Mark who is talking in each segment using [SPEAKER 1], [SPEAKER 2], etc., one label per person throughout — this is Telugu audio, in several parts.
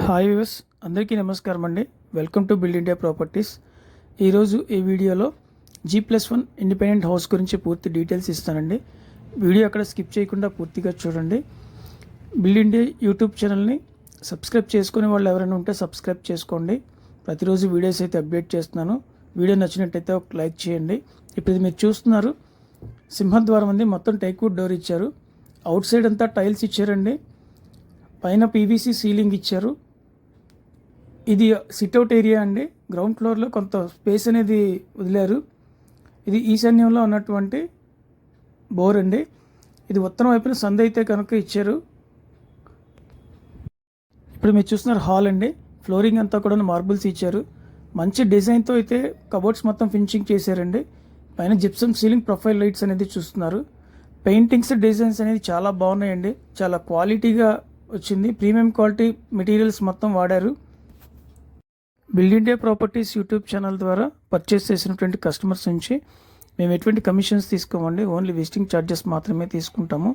[SPEAKER 1] హాయ్ వ్యూవర్స్, అందరికీ నమస్కారం అండి. Welcome to build India properties. ఈరోజు ఈ వీడియోలో G+1 ఇండిపెండెంట్ హౌస్ గురించి పూర్తి డీటెయిల్స్ ఇస్తానండి. వీడియో అక్కడ స్కిప్ చేయకుండా పూర్తిగా చూడండి. బిల్డ్ ఇండియా యూట్యూబ్ ఛానల్ని సబ్స్క్రైబ్ చేసుకునే వాళ్ళు ఎవరైనా ఉంటే సబ్స్క్రైబ్ చేసుకోండి. ప్రతిరోజు వీడియోస్ అయితే అప్డేట్ చేస్తున్నాను. వీడియో నచ్చినట్టయితే ఒక లైక్ చేయండి. ఇప్పుడు మీరు చూస్తున్నారు, సింహద్వారం ఉంది. మొత్తం టేక్వుడ్ డోర్ ఇచ్చారు. అవుట్ సైడ్ అంతా టైల్స్ ఇచ్చారండి. పైన పీవీసీ సీలింగ్ ఇచ్చారు. ఇది సిట్అవుట్ ఏరియా అండి. గ్రౌండ్ ఫ్లోర్లో కొంత స్పేస్ అనేది వదిలారు. ఇది ఈశాన్యంలో ఉన్నటువంటి బోర్ అండి. ఇది ఉత్తరం వైపున సందు అయితే కనుక ఇచ్చారు. ఇప్పుడు మీరు చూస్తున్నారు హాల్ అండి. ఫ్లోరింగ్ అంతా కూడా మార్బుల్స్ ఇచ్చారు. మంచి డిజైన్తో అయితే కబోర్డ్స్ మొత్తం ఫినిషింగ్ చేశారండి. పైన జిప్సమ్ సీలింగ్ ప్రొఫైల్ లైట్స్ అనేది చూస్తున్నారు. పెయింటింగ్స్ డిజైన్స్ అనేది చాలా బాగున్నాయండి. చాలా క్వాలిటీగా వచ్చింది. ప్రీమియం క్వాలిటీ మెటీరియల్స్ మొత్తం వాడారు. Build India properties YouTube channel ద్వారా పర్చేస్ చేసినటువంటి కస్టమర్స్ నుంచి మేము ఎటువంటి కమిషన్స్ తీసుకోమండి. ఓన్లీ విజిటింగ్ ఛార్జెస్ మాత్రమే తీసుకుంటాము.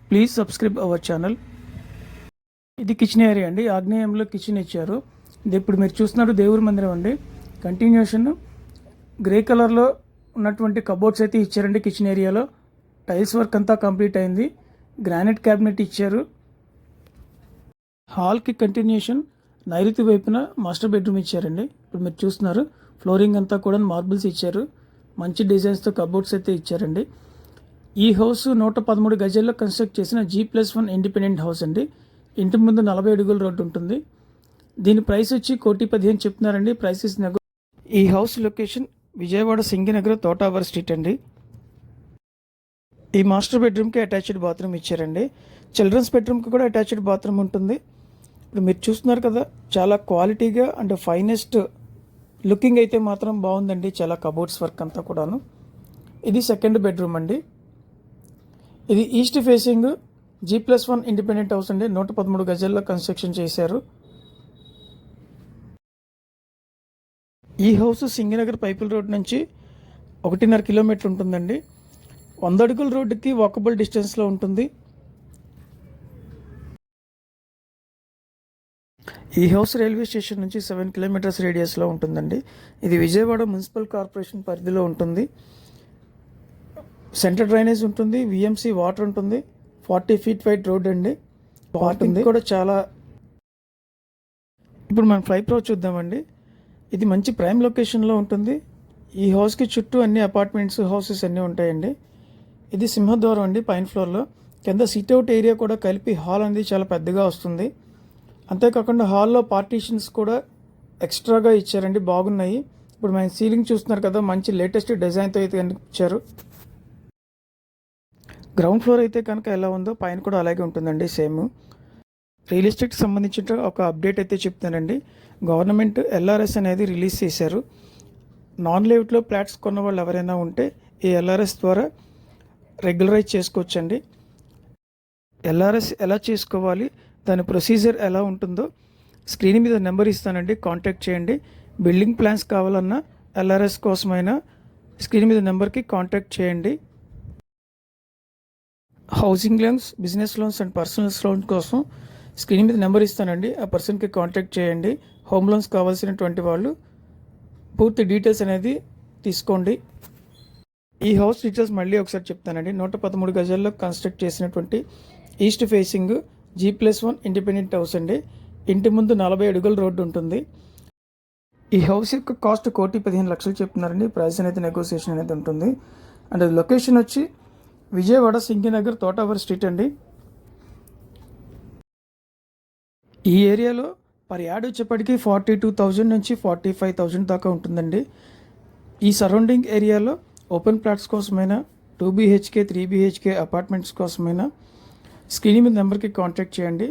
[SPEAKER 1] Please subscribe our channel. ఇది కిచెన్ ఏరియా అండి. ఆగ్నేయంలో కిచెన్ ఇచ్చారు. ఇది ఇప్పుడు మీరు చూస్తున్నారు దేవుడి మందిరం అండి. కంటిన్యూషన్ గ్రే కలర్లో ఉన్నటువంటి కబోర్డ్స్ అయితే ఇచ్చారండి. కిచెన్ ఏరియాలో టైల్స్ వర్క్ అంతా కంప్లీట్ అయింది. గ్రానైట్ క్యాబినెట్ ఇచ్చారు. హాల్కి కంటిన్యూషన్ నైరుతి వైపున మాస్టర్ బెడ్రూమ్ ఇచ్చారండి. ఇప్పుడు మీరు చూస్తున్నారు ఫ్లోరింగ్ అంతా కూడా మార్బుల్స్ ఇచ్చారు. మంచి డిజైన్స్తో కబోర్డ్స్ అయితే ఇచ్చారండి. ఈ హౌస్ 113 గజాల్లో కన్స్ట్రక్ట్ చేసిన G+1 ఇండిపెండెంట్ హౌస్ అండి. ఇంటి ముందు 40 అడుగుల రోడ్డు ఉంటుంది. దీని ప్రైస్ వచ్చి 1,15,00,000 చెప్తున్నారండి. ప్రైసెస్ ఈ హౌస్ లొకేషన్ విజయవాడ సింగినగర్ తోటావర్ స్ట్రీట్ అండి. ఈ మాస్టర్ బెడ్రూమ్కి అటాచ్డ్ బాత్రూమ్ ఇచ్చారండి. చిల్డ్రన్స్ బెడ్రూమ్కి కూడా అటాచ్డ్ బాత్రూమ్ ఉంటుంది. ఇప్పుడు మీరు చూస్తున్నారు కదా, చాలా క్వాలిటీగా అండ్ ఫైనెస్ట్ లుకింగ్ అయితే మాత్రం బాగుందండి. చాలా కబోర్డ్స్ వర్క్ అంతా కూడాను. ఇది సెకండ్ బెడ్రూమ్ అండి. ఇది east facing G+1 independent house అండి. 113 గజాల్లో కన్స్ట్రక్షన్ చేశారు. ఈ హౌస్ సింగనగర్ పైపుల్ రోడ్ నుంచి 1.5 కిలోమీటర్ ఉంటుందండి. 100 అడుగుల రోడ్డుకి వాకబుల్ డిస్టెన్స్లో ఉంటుంది. ఈ హౌస్ రైల్వే స్టేషన్ నుంచి 7 కిలోమీటర్స్ రేడియస్లో ఉంటుందండి. ఇది విజయవాడ మున్సిపల్ కార్పొరేషన్ పరిధిలో ఉంటుంది. సెంట్రల్ డ్రైనేజ్ ఉంటుంది. VMC వాటర్ ఉంటుంది. 40 ఫీట్ వైడ్ రోడ్ అండి. పార్కింగ్ కూడా చాలా. ఇప్పుడు మనం ఫ్లై ప్రో చూద్దామండి. ఇది మంచి ప్రైమ్ లొకేషన్లో ఉంటుంది. ఈ హౌస్కి చుట్టూ అన్ని అపార్ట్మెంట్స్, హౌసెస్ అన్నీ ఉంటాయండి. ఇది సింహద్వారం అండి. పైన ఫ్లోర్లో కింద సిట్అవుట్ ఏరియా కూడా కలిపి హాల్ అనేది చాలా పెద్దగా వస్తుంది. అంతేకాకుండా హాల్లో పార్టీషన్స్ కూడా ఎక్స్ట్రాగా ఇచ్చారండి. బాగున్నాయి. ఇప్పుడు మనం సీలింగ్ చూస్తున్నారు కదా, మంచి లేటెస్ట్ డిజైన్తో అయితే ఇచ్చారు. గ్రౌండ్ ఫ్లోర్ అయితే కనుక ఎలా ఉందో పైన కూడా అలాగే ఉంటుందండి. సేమ్. రియల్ ఎస్టేట్కి సంబంధించిన ఒక అప్డేట్ అయితే చెప్తానండి. గవర్నమెంట్ LRS అనేది రిలీజ్ చేశారు. నాన్ లేఅవుట్లో ఫ్లాట్స్ కొన్న వాళ్ళు ఎవరైనా ఉంటే ఈ LRS ద్వారా రెగ్యులరైజ్ చేసుకోవచ్చండి. LRS ఎలా చేసుకోవాలి, దాని ప్రొసీజర్ ఎలా ఉంటుందో స్క్రీన్ మీద నెంబర్ ఇస్తానండి. కాంటాక్ట్ చేయండి. బిల్డింగ్ ప్లాన్స్ కావాలన్నా LRS కోసమైనా స్క్రీన్ మీద నెంబర్కి కాంటాక్ట్ చేయండి. Housing loans, business loans and personal loans కోసం స్క్రీన్ మీద నెంబర్ ఇస్తానండి. ఆ పర్సన్కి కాంటాక్ట్ చేయండి. హోమ్ లోన్స్ కావాల్సినటువంటి వాళ్ళు పూర్తి డీటెయిల్స్ అనేది తీసుకోండి. ఈ హౌస్ డీటెయిల్స్ మళ్ళీ ఒకసారి చెప్తానండి. 113 గజాల్లో కన్స్ట్రక్ట్ చేసినటువంటి east facing G+1 independent house అండి. ఇంటి ముందు 40 అడుగుల రోడ్డు ఉంటుంది. ఈ హౌస్ యొక్క కాస్ట్ 1,15,00,000 చెప్తున్నారండి. ప్రైస్ అనేది నెగోసియేషన్ అనేది ఉంటుంది. అండ్ లొకేషన్ వచ్చి విజయవాడ సింగినగర్ తోటావర్ స్ట్రీట్ అండి. ఈ ఏరియాలో పర్ యార్డ్ వచ్చేప్పటికి 42,000 నుంచి 45,000 దాకా ఉంటుందండి. ఈ సరౌండింగ్ ఏరియాలో ఓపెన్ ప్లాట్స్ కోసమైనా, 2 BHK 3 BHK అపార్ట్మెంట్స్ కోసమైనా స్క్రీన్ మీద నెంబర్కి కాంటాక్ట్ చేయండి.